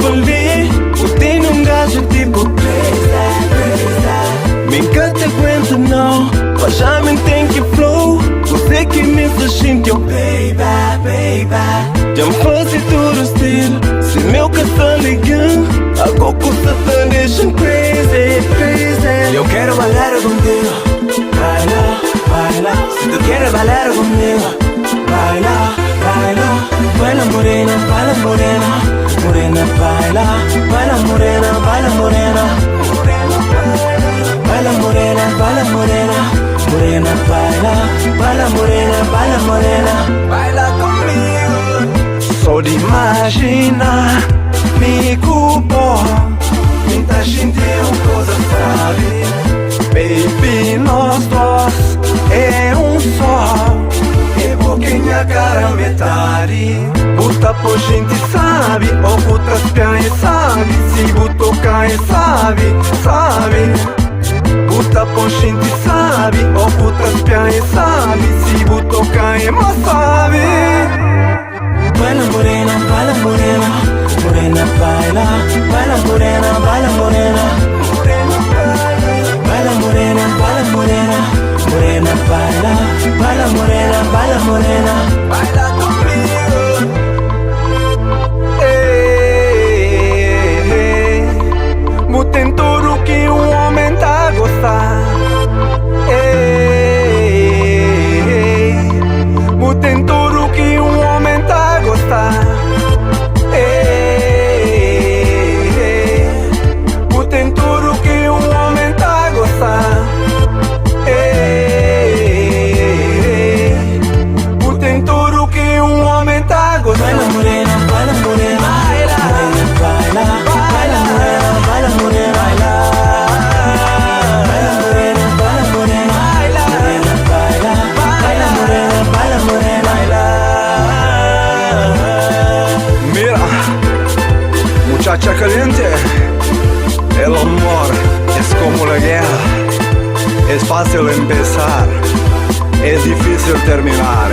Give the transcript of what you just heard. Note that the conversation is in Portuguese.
ali. Eu tenho um gajo tipo me encanta, aguenta não, mas já me tem que flow. Você que me faz sentir baby, baby. Já me faz tudo estilo. Se meu tá ligando, a coco tá deixando crazy, crazy. Eu quero bailar contigo, baila, baila. Se tu quieres bailar comigo, baila, baila. Baila morena, baila morena, morena baila, baila morena, baila morena, morena baila, baila morena, baila morena, morena baila, baila morena, baila morena, baila comigo. Só de imaginar me culpo, me tá sentindo coisa, sabe? Baby, nós dois é um só. E pouquinha cara metade. Buta por gente sabe, ou buta piae sabe. Se buto cai sabe, sabe. Buta por gente sabe, ou buta piae sabe. Se buto cai mas sabe. Baila morena, baila morena, morena baila, baila morena, baila morena, morena baila, baila morena, baila morena, morena baila, baila morena, baila morena, baila comigo. Mutem tudo que homem tá a gostar. Mutem tudo que homem tá a gostar. Mutem tudo que homem tá a gostar. Mutem tudo que homem tá a gostar. Baila morena, baila morena, baila, baila, baila morena, baila morena, baila, baila morena, baila morena, baila, morena, baila, baila morena, baila morena, baila. Mira, muchacha caliente, el amor es como la guerra, es fácil empezar, es difícil terminar.